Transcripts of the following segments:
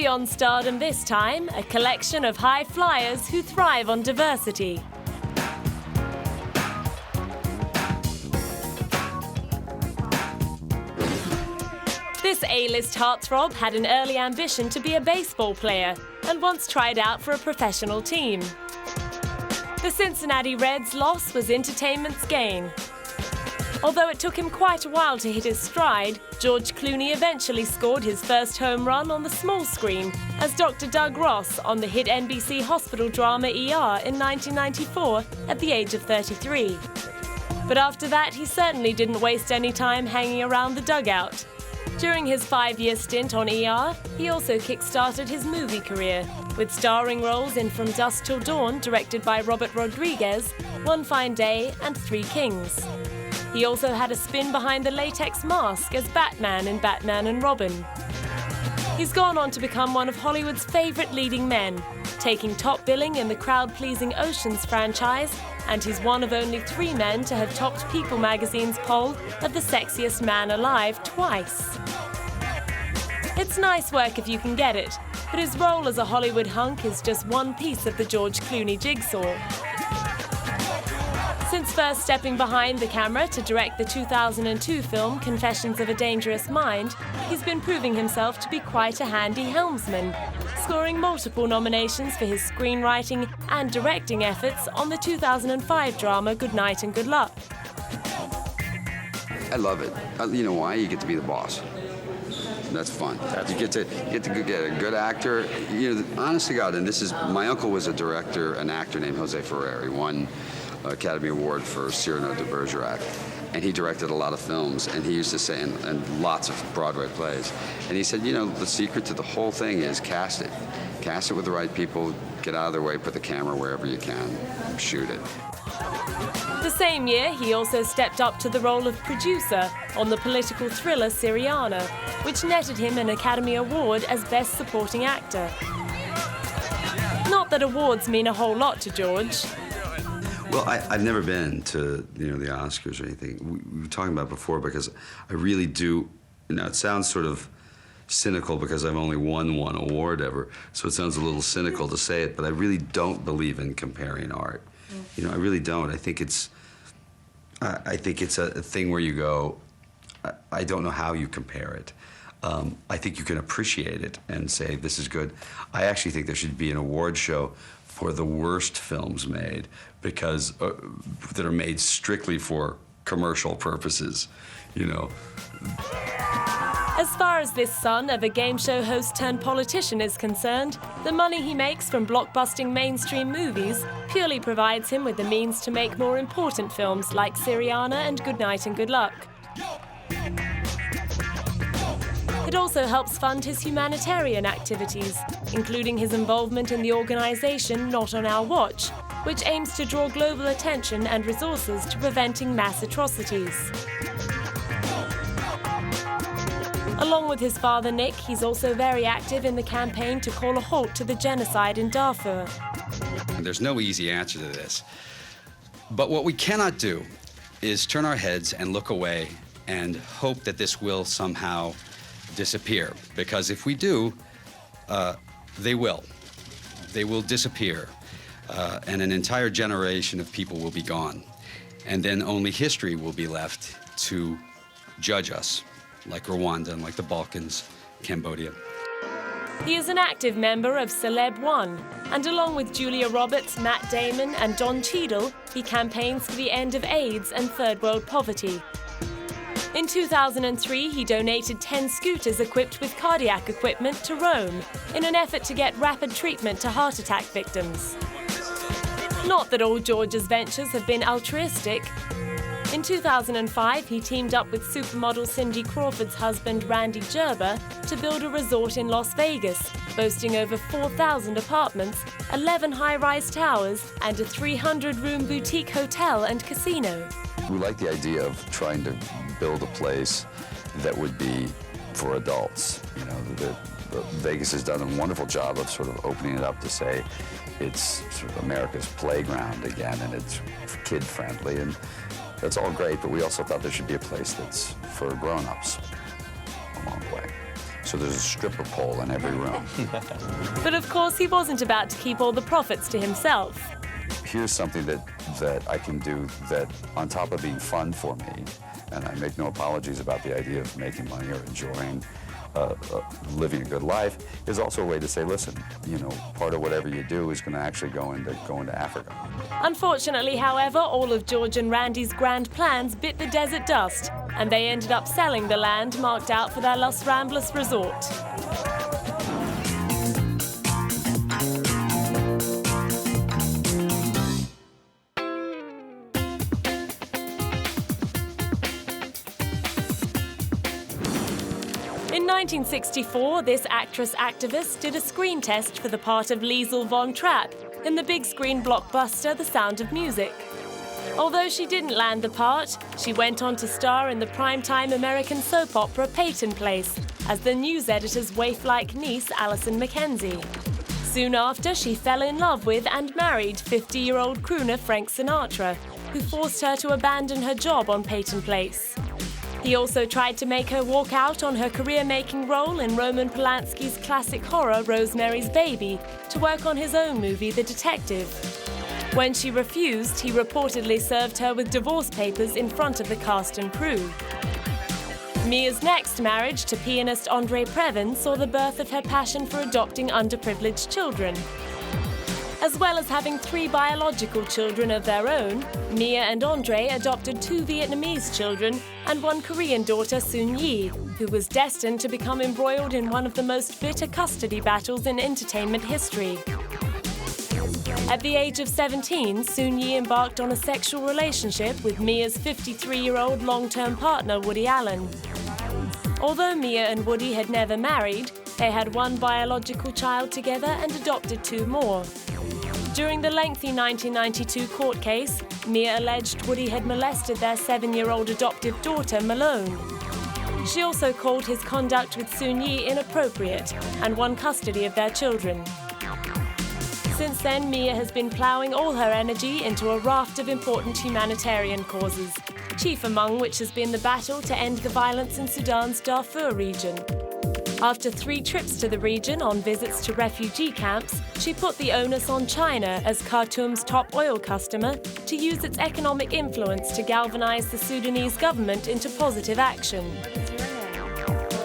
Beyond stardom this time, a collection of high flyers who thrive on diversity. This A-list heartthrob had an early ambition to be a baseball player and once tried out for a professional team. The Cincinnati Reds' loss was entertainment's gain. Although it took him quite a while to hit his stride, George Clooney eventually scored his first home run on the small screen as Dr. Doug Ross on the hit NBC hospital drama ER in 1994 at the age of 33. But after that, he certainly didn't waste any time hanging around the dugout. During his 5-year stint on ER, he also kick-started his movie career, with starring roles in From Dusk Till Dawn, directed by Robert Rodriguez, One Fine Day, and Three Kings. He also had a spin behind the latex mask as Batman in Batman and Robin. He's gone on to become one of Hollywood's favorite leading men, taking top billing in the crowd-pleasing Oceans franchise, and he's one of only 3 men to have topped People Magazine's poll of the Sexiest Man Alive twice. It's nice work if you can get it, but his role as a Hollywood hunk is just one piece of the George Clooney jigsaw. Since first stepping behind the camera to direct the 2002 film Confessions of a Dangerous Mind, he's been proving himself to be quite a handy helmsman, scoring multiple nominations for his screenwriting and directing efforts on the 2005 drama Good Night and Good Luck. I love it. You know why? You get to be the boss. That's fun. You get to get a good actor. You know, honest to God, and this is, my uncle was a director, an actor named Jose Ferrer. He won Academy Award for Cyrano de Bergerac, and he directed a lot of films, and he used to say, and lots of Broadway plays, and he said, you know, the secret to the whole thing is cast it with the right people, get out of their way, put the camera wherever you can, shoot it. The same year, he also stepped up to the role of producer on the political thriller Syriana, which netted him an Academy Award as Best Supporting Actor. Not that awards mean a whole lot to George. Well, I've never been to, you know, the Oscars or anything. We were talking about it before because I really do, you know, it sounds sort of cynical because I've only won one award ever, so it sounds a little cynical to say it, but I really don't believe in comparing art. You know, I really don't. I think it's a thing where you go, I don't know how you compare it. I think you can appreciate it and say, this is good. I actually think there should be an award show for the worst films made, because that are made strictly for commercial purposes, you know. As far as this son of a game show host turned politician is concerned, the money he makes from blockbusting mainstream movies purely provides him with the means to make more important films like Syriana and Good Night and Good Luck. It also helps fund his humanitarian activities, including his involvement in the organisation Not On Our Watch, which aims to draw global attention and resources to preventing mass atrocities. Along with his father Nick, he's also very active in the campaign to call a halt to the genocide in Darfur. There's no easy answer to this. But what we cannot do is turn our heads and look away and hope that this will somehow disappear. Because if we do, they will. They will disappear. And an entire generation of people will be gone. And then only history will be left to judge us, like Rwanda and like the Balkans, Cambodia. He is an active member of Celeb One, and along with Julia Roberts, Matt Damon, and Don Cheadle, he campaigns for the end of AIDS and third world poverty. In 2003, he donated 10 scooters equipped with cardiac equipment to Rome in an effort to get rapid treatment to heart attack victims. Not that all George's ventures have been altruistic. In 2005, he teamed up with supermodel Cindy Crawford's husband, Randy Gerber, to build a resort in Las Vegas, boasting over 4,000 apartments, 11 high-rise towers, and a 300-room boutique hotel and casino. We like the idea of trying to build a place that would be for adults. You know, Vegas has done a wonderful job of sort of opening it up to say it's sort of America's playground again, and it's kid-friendly, and that's all great, but we also thought there should be a place that's for grown-ups along the way. So there's a stripper pole in every room. But of course, he wasn't about to keep all the profits to himself. Here's something that I can do that, on top of being fun for me, and I make no apologies about the idea of making money or enjoying living a good life, is also a way to say, listen, you know, part of whatever you do is going to actually go into Africa. Unfortunately, however, all of George and Randy's grand plans bit the desert dust, and they ended up selling the land marked out for their Los Ramblas resort. In 1964, this actress-activist did a screen test for the part of Liesl Von Trapp in the big-screen blockbuster The Sound of Music. Although she didn't land the part, she went on to star in the primetime American soap opera Peyton Place as the news editor's waif-like niece, Alison Mackenzie. Soon after, she fell in love with and married 50-year-old crooner Frank Sinatra, who forced her to abandon her job on Peyton Place. He also tried to make her walk out on her career-making role in Roman Polanski's classic horror Rosemary's Baby to work on his own movie The Detective. When she refused, he reportedly served her with divorce papers in front of the cast and crew. Mia's next marriage to pianist Andre Previn saw the birth of her passion for adopting underprivileged children. As well as having 3 biological children of their own, Mia and Andre adopted 2 Vietnamese children and 1 Korean daughter, Soon Yi, who was destined to become embroiled in one of the most bitter custody battles in entertainment history. At the age of 17, Soon Yi embarked on a sexual relationship with Mia's 53-year-old long-term partner, Woody Allen. Although Mia and Woody had never married, they had 1 biological child together and adopted 2 more. During the lengthy 1992 court case, Mia alleged Woody had molested their 7-year-old adoptive daughter, Malone. She also called his conduct with Soon Yi inappropriate and won custody of their children. Since then, Mia has been ploughing all her energy into a raft of important humanitarian causes, chief among which has been the battle to end the violence in Sudan's Darfur region. After 3 trips to the region on visits to refugee camps, she put the onus on China, as Khartoum's top oil customer, to use its economic influence to galvanize the Sudanese government into positive action.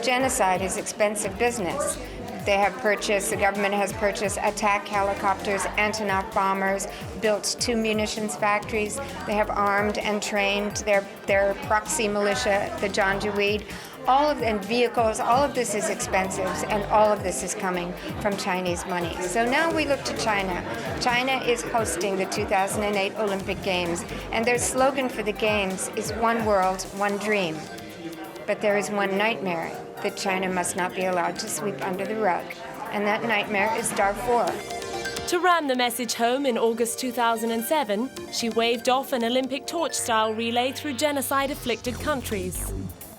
Genocide is expensive business. The government has purchased attack helicopters, Antonov bombers, built 2 munitions factories. They have armed and trained their proxy militia, the Janjaweed. And vehicles, all of this is expensive, and all of this is coming from Chinese money. So now we look to China. China is hosting the 2008 Olympic Games, and their slogan for the Games is "One World, One Dream." But there is one nightmare that China must not be allowed to sweep under the rug, and that nightmare is Darfur. To ram the message home in August 2007, she waved off an Olympic torch-style relay through genocide-afflicted countries.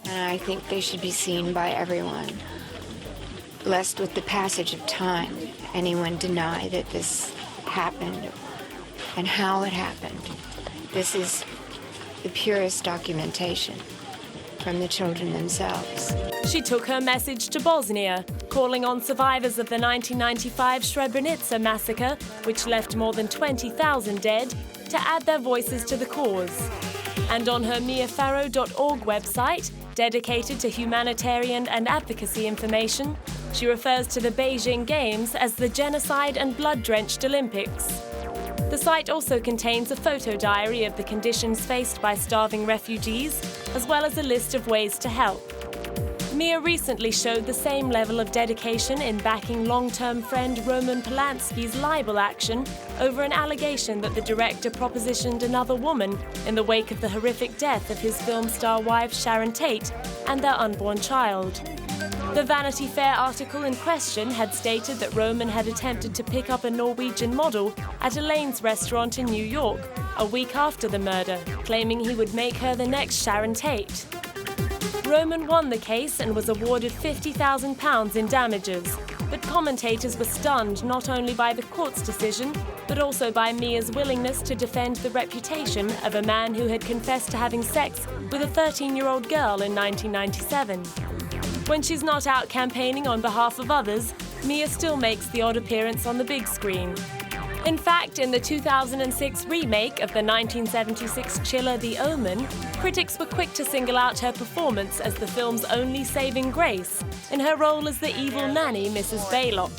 And I think they should be seen by everyone, lest with the passage of time, anyone deny that this happened and how it happened. This is the purest documentation from the children themselves. She took her message to Bosnia, calling on survivors of the 1995 Srebrenica massacre, which left more than 20,000 dead, to add their voices to the cause. And on her miafarrow.org website, dedicated to humanitarian and advocacy information, she refers to the Beijing Games as the Genocide and Blood-Drenched Olympics. The site also contains a photo diary of the conditions faced by starving refugees, as well as a list of ways to help. Mia recently showed the same level of dedication in backing long-term friend Roman Polanski's libel action over an allegation that the director propositioned another woman in the wake of the horrific death of his film star wife Sharon Tate and their unborn child. The Vanity Fair article in question had stated that Roman had attempted to pick up a Norwegian model at Elaine's restaurant in New York a week after the murder, claiming he would make her the next Sharon Tate. Roman won the case and was awarded £50,000 in damages, but commentators were stunned not only by the court's decision, but also by Mia's willingness to defend the reputation of a man who had confessed to having sex with a 13-year-old girl in 1997. When she's not out campaigning on behalf of others, Mia still makes the odd appearance on the big screen. In fact, in the 2006 remake of the 1976 chiller The Omen, critics were quick to single out her performance as the film's only saving grace in her role as the evil nanny, Mrs. Baylock.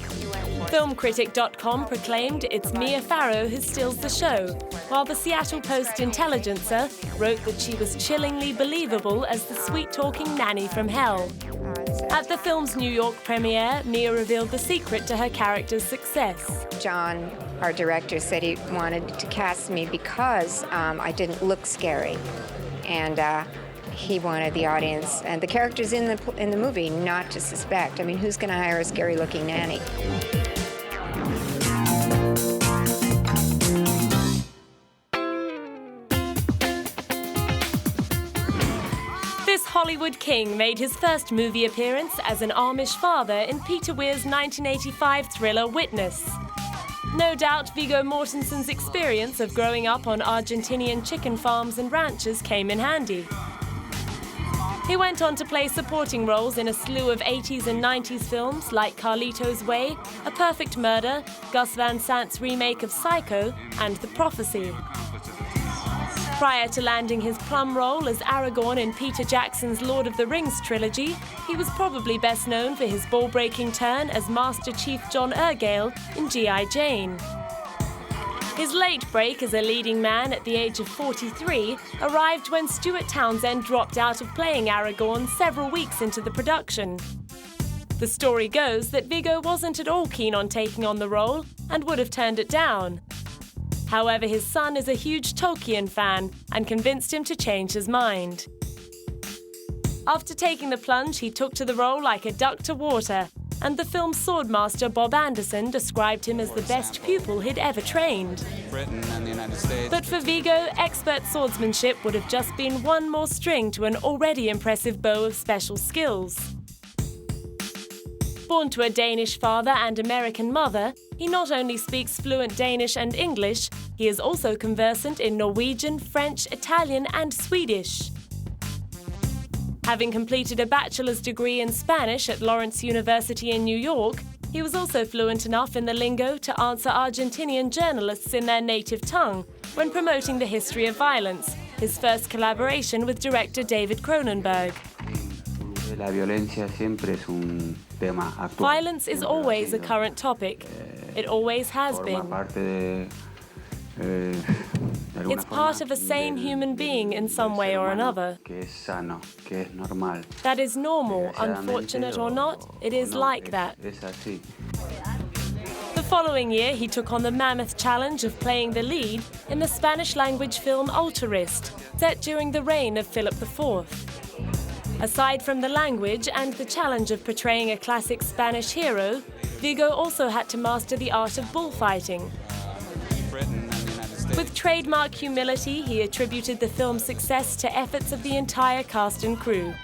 Filmcritic.com proclaimed it's Mia Farrow who steals the show, while the Seattle Post-Intelligencer wrote that she was chillingly believable as the sweet-talking nanny from hell. At the film's New York premiere, Mia revealed the secret to her character's success. John, our director, said he wanted to cast me because I didn't look scary. And he wanted the audience and the characters in the movie not to suspect. I mean, who's going to hire a scary-looking nanny? This Hollywood king made his first movie appearance as an Amish father in Peter Weir's 1985 thriller Witness. No doubt Viggo Mortenson's experience of growing up on Argentinian chicken farms and ranches came in handy. He went on to play supporting roles in a slew of 80s and 90s films like Carlito's Way, A Perfect Murder, Gus Van Sant's remake of Psycho, and The Prophecy. Prior to landing his plum role as Aragorn in Peter Jackson's Lord of the Rings trilogy, he was probably best known for his ball-breaking turn as Master Chief John Ergale in G.I. Jane. His late break as a leading man at the age of 43 arrived when Stuart Townsend dropped out of playing Aragorn several weeks into the production. The story goes that Viggo wasn't at all keen on taking on the role and would have turned it down. However, his son is a huge Tolkien fan and convinced him to change his mind. After taking the plunge, he took to the role like a duck to water, and the film's swordmaster Bob Anderson described him as the best pupil he'd ever trained. Britain and the United States. But for Viggo, expert swordsmanship would have just been one more string to an already impressive bow of special skills. Born to a Danish father and American mother, he not only speaks fluent Danish and English, he is also conversant in Norwegian, French, Italian, and Swedish. Having completed a bachelor's degree in Spanish at Lawrence University in New York, he was also fluent enough in the lingo to answer Argentinian journalists in their native tongue when promoting The History of Violence, his first collaboration with director David Cronenberg. Violence is always a current topic. It always has been. It's part of a sane human being in some way or another. That is normal, unfortunate or not, it is like that. The following year, he took on the mammoth challenge of playing the lead in the Spanish-language film Altarist, set during the reign of Philip IV. Aside from the language and the challenge of portraying a classic Spanish hero, Viggo also had to master the art of bullfighting. With trademark humility, he attributed the film's success to efforts of the entire cast and crew.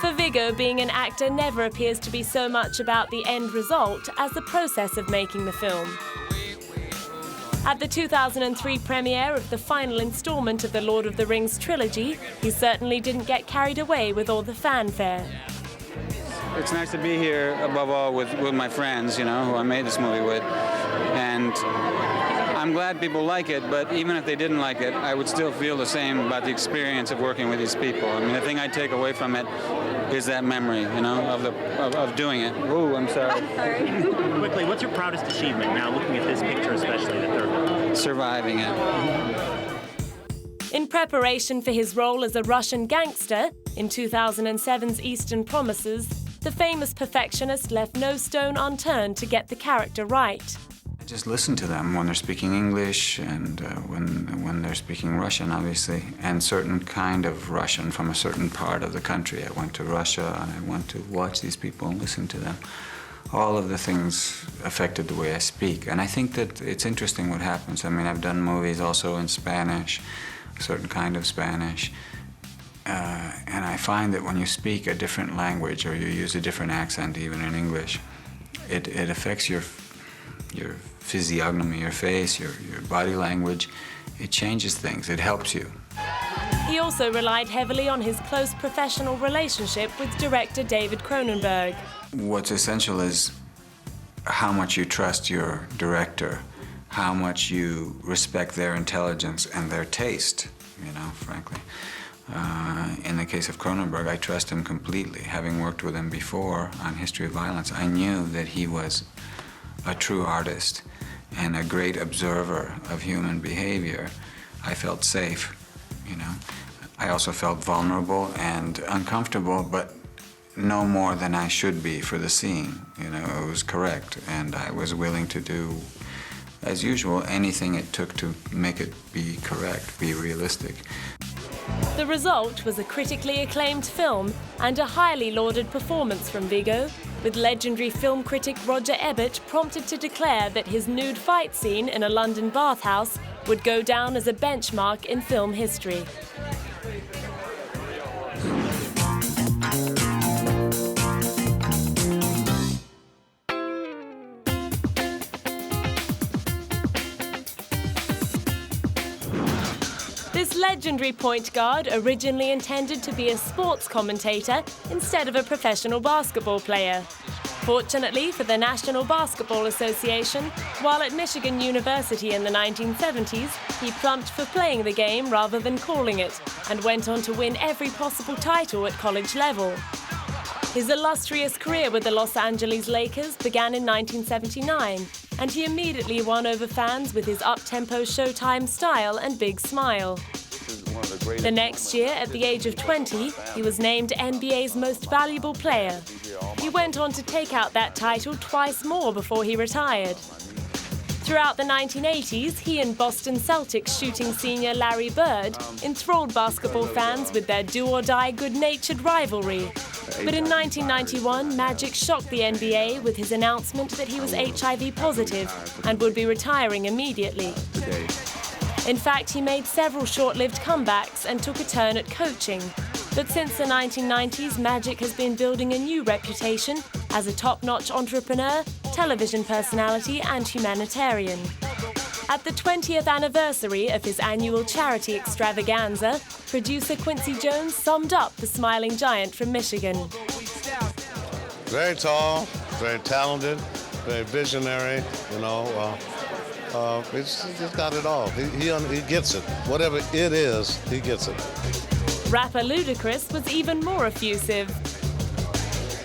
For Viggo, being an actor never appears to be so much about the end result as the process of making the film. At the 2003 premiere of the final installment of the Lord of the Rings trilogy, he certainly didn't get carried away with all the fanfare. It's nice to be here, above all, with my friends, you know, who I made this movie with. And I'm glad people like it, but even if they didn't like it, I would still feel the same about the experience of working with these people. I mean, the thing I take away from it is that memory, you know, of doing it. Ooh, I'm sorry. Quickly, what's your proudest achievement now, looking at this picture, especially the third one? Surviving it. In preparation for his role as a Russian gangster in 2007's Eastern Promises, the famous perfectionist left no stone unturned to get the character right. I just listen to them when they're speaking English and when they're speaking Russian, obviously, and certain kind of Russian from a certain part of the country. I went to Russia and I went to watch these people and listen to them. All of the things affected the way I speak, and I think that it's interesting what happens. I mean, I've done movies also in Spanish, a certain kind of Spanish. And I find that when you speak a different language or you use a different accent, even in English, it affects your physiognomy, your face, your body language. It changes things. It helps you. He also relied heavily on his close professional relationship with director David Cronenberg. What's essential is how much you trust your director, how much you respect their intelligence and their taste, you know, frankly. In the case of Cronenberg, I trust him completely. Having worked with him before on History of Violence, I knew that he was a true artist and a great observer of human behavior. I felt safe, you know. I also felt vulnerable and uncomfortable, but no more than I should be for the scene. You know, it was correct, and I was willing to do, as usual, anything it took to make it be correct, be realistic. The result was a critically acclaimed film and a highly lauded performance from Viggo, with legendary film critic Roger Ebert prompted to declare that his nude fight scene in a London bathhouse would go down as a benchmark in film history. This legendary point guard originally intended to be a sports commentator instead of a professional basketball player. Fortunately for the National Basketball Association, while at Michigan University in the 1970s, he plumped for playing the game rather than calling it, and went on to win every possible title at college level. His illustrious career with the Los Angeles Lakers began in 1979, and he immediately won over fans with his up-tempo Showtime style and big smile. The next year, at the age of 20, he was named NBA's most valuable player. He went on to take out that title twice more before he retired. Throughout the 1980s, he and Boston Celtics shooting senior Larry Bird enthralled basketball fans with their do-or-die good-natured rivalry. But in 1991, Magic shocked the NBA with his announcement that he was HIV positive and would be retiring immediately. In fact, he made several short-lived comebacks and took a turn at coaching. But since the 1990s, Magic has been building a new reputation as a top-notch entrepreneur, television personality, and humanitarian. At the 20th anniversary of his annual charity extravaganza, producer Quincy Jones summed up the smiling giant from Michigan. Very tall, very talented, very visionary, you know. He's got it all. He gets it. Whatever it is, he gets it. Rapper Ludacris was even more effusive.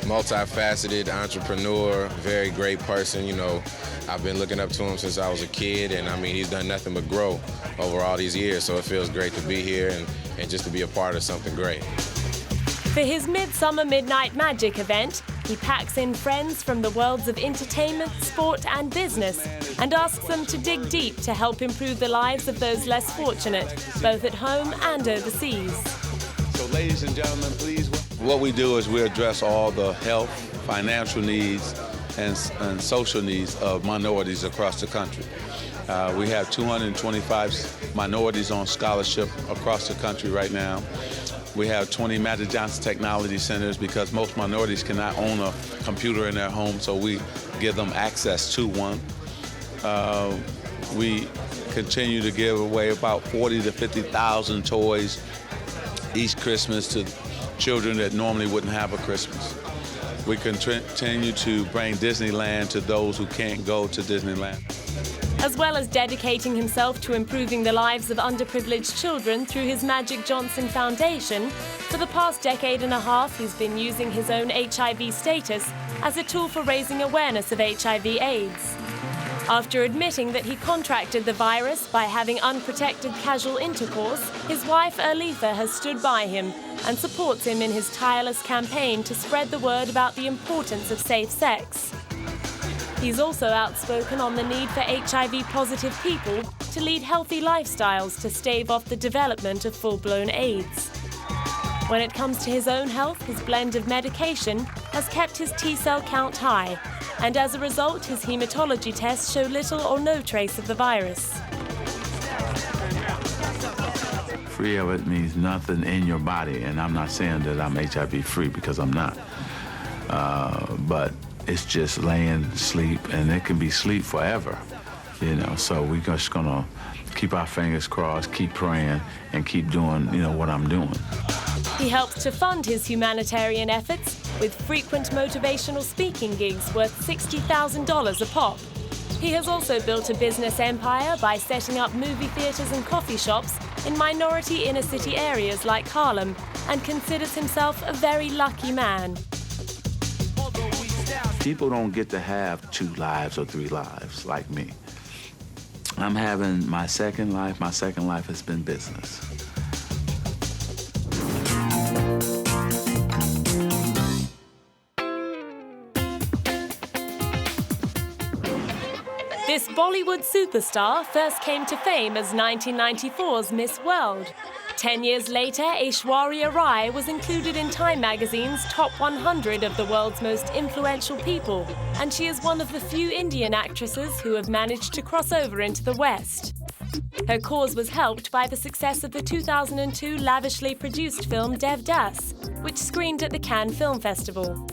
Multifaceted entrepreneur, very great person, you know. I've been looking up to him since I was a kid, and I mean, he's done nothing but grow over all these years, so it feels great to be here and just to be a part of something great. For his Midsummer Midnight Magic event, he packs in friends from the worlds of entertainment, sport, and business, and asks them to dig deep to help improve the lives of those less fortunate, both at home and overseas. So, ladies and gentlemen, please. What we do is we address all the health, financial needs, and social needs of minorities across the country. We have 225 minorities on scholarship across the country right now. We have 20 Magic Johnson Technology Centers because most minorities cannot own a computer in their home, so we give them access to one. We continue to give away about 40 to 50,000 toys each Christmas to children that normally wouldn't have a Christmas. We continue to bring Disneyland to those who can't go to Disneyland. As well as dedicating himself to improving the lives of underprivileged children through his Magic Johnson Foundation, for the past decade and a half he's been using his own HIV status as a tool for raising awareness of HIV/AIDS. After admitting that he contracted the virus by having unprotected casual intercourse, his wife Erlitha has stood by him and supports him in his tireless campaign to spread the word about the importance of safe sex. He's also outspoken on the need for HIV-positive people to lead healthy lifestyles to stave off the development of full-blown AIDS. When it comes to his own health, his blend of medication has kept his T-cell count high, and as a result, his hematology tests show little or no trace of the virus. Free of it means nothing in your body, and I'm not saying that I'm HIV-free because I'm not. But it's just laying, sleep, and it can be sleep forever, you know. So we're just gonna keep our fingers crossed, keep praying, and keep doing, what I'm doing. He helped to fund his humanitarian efforts with frequent motivational speaking gigs worth $60,000 a pop. He has also built a business empire by setting up movie theaters and coffee shops in minority inner-city areas like Harlem, and considers himself a very lucky man. People don't get to have 2 lives or 3 lives like me. I'm having my second life. My second life has been business. This Bollywood superstar first came to fame as 1994's Miss World. 10 years later, Aishwarya Rai was included in Time magazine's top 100 of the world's most influential people, and she is one of the few Indian actresses who have managed to cross over into the West. Her cause was helped by the success of the 2002 lavishly produced film Devdas, which screened at the Cannes Film Festival.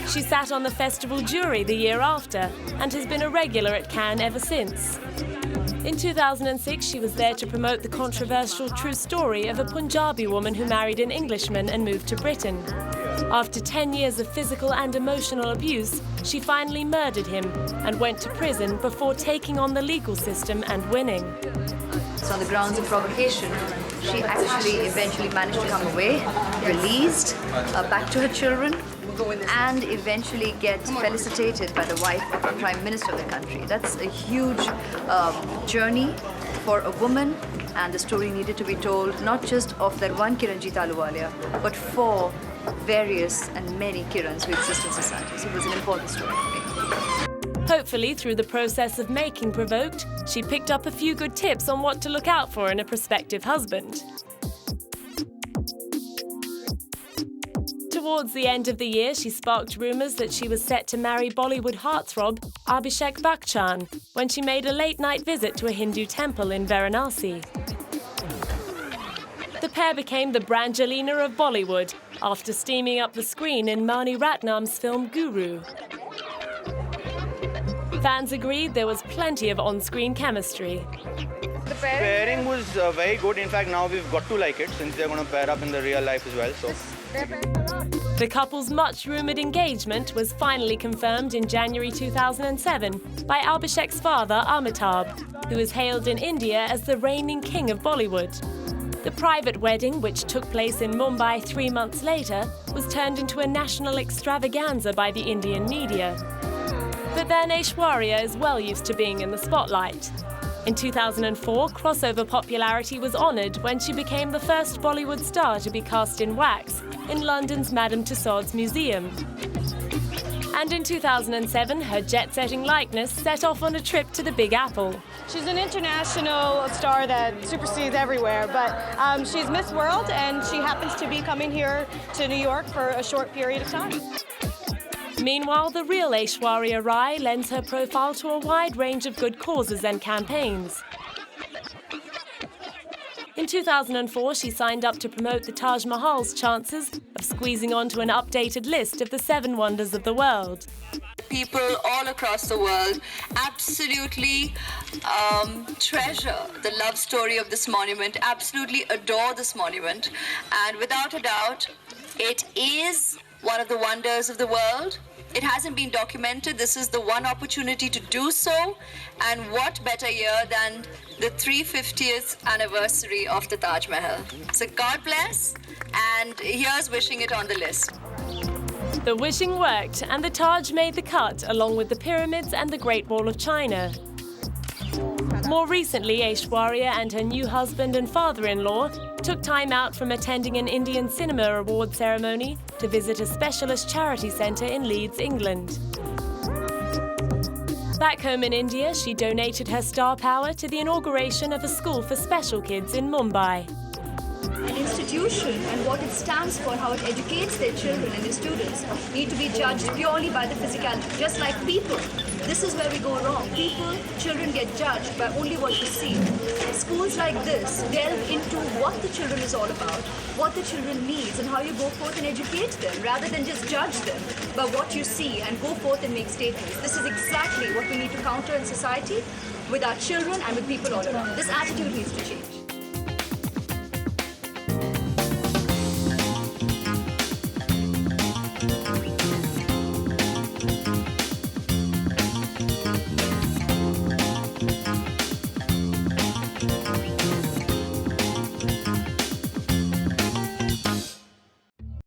She sat on the festival jury the year after and has been a regular at Cannes ever since. In 2006, she was there to promote the controversial true story of a Punjabi woman who married an Englishman and moved to Britain. After 10 years of physical and emotional abuse, she finally murdered him and went to prison before taking on the legal system and winning. So on the grounds of provocation, she actually eventually managed to come away, released, back to her children, and eventually get felicitated by the wife of the Prime Minister of the country. That's a huge journey for a woman, and the story needed to be told not just of that one Kiranjit Ahluwalia, but for various and many Kirans who exist in society. So it was an important story for me. Hopefully, through the process of making Provoked, she picked up a few good tips on what to look out for in a prospective husband. Towards the end of the year, she sparked rumours that she was set to marry Bollywood heartthrob Abhishek Bachchan when she made a late-night visit to a Hindu temple in Varanasi. The pair became the Brangelina of Bollywood after steaming up the screen in Mani Ratnam's film Guru. Fans agreed there was plenty of on-screen chemistry. The pairing was very good. In fact, now we've got to like it since they're going to pair up in the real life as well. So. The couple's much-rumoured engagement was finally confirmed in January 2007 by Abhishek's father, Amitabh, who is hailed in India as the reigning king of Bollywood. The private wedding, which took place in Mumbai 3 months later, was turned into a national extravaganza by the Indian media. But then Aishwarya is well used to being in the spotlight. In 2004, crossover popularity was honoured when she became the first Bollywood star to be cast in wax in London's Madame Tussauds Museum. And in 2007, her jet-setting likeness set off on a trip to the Big Apple. She's an international star that supersedes everywhere, but she's Miss World, and she happens to be coming here to New York for a short period of time. Meanwhile, the real Aishwarya Rai lends her profile to a wide range of good causes and campaigns. In 2004, she signed up to promote the Taj Mahal's chances of squeezing onto an updated list of the 7 wonders of the world. People all across the world absolutely treasure the love story of this monument, absolutely adore this monument, and without a doubt, it is one of the wonders of the world. It hasn't been documented. This is the one opportunity to do so, and what better year than the 350th anniversary of the Taj Mahal. So God bless, and here's wishing it on the list. The wishing worked, and the Taj made the cut, along with the pyramids and the Great Wall of China. More recently, Aishwarya and her new husband and father-in-law took time out from attending an Indian Cinema Award ceremony to visit a specialist charity centre in Leeds, England. Back home in India, she donated her star power to the inauguration of a school for special kids in Mumbai. An institution and what it stands for, how it educates their children and their students, need to be judged purely by the physicality, just like people. This is where we go wrong. People, children get judged by only what you see. Schools like this delve into what the children is all about, what the children needs, and how you go forth and educate them, rather than just judge them by what you see and go forth and make statements. This is exactly what we need to counter in society. with our children and with people all around. This attitude needs to change.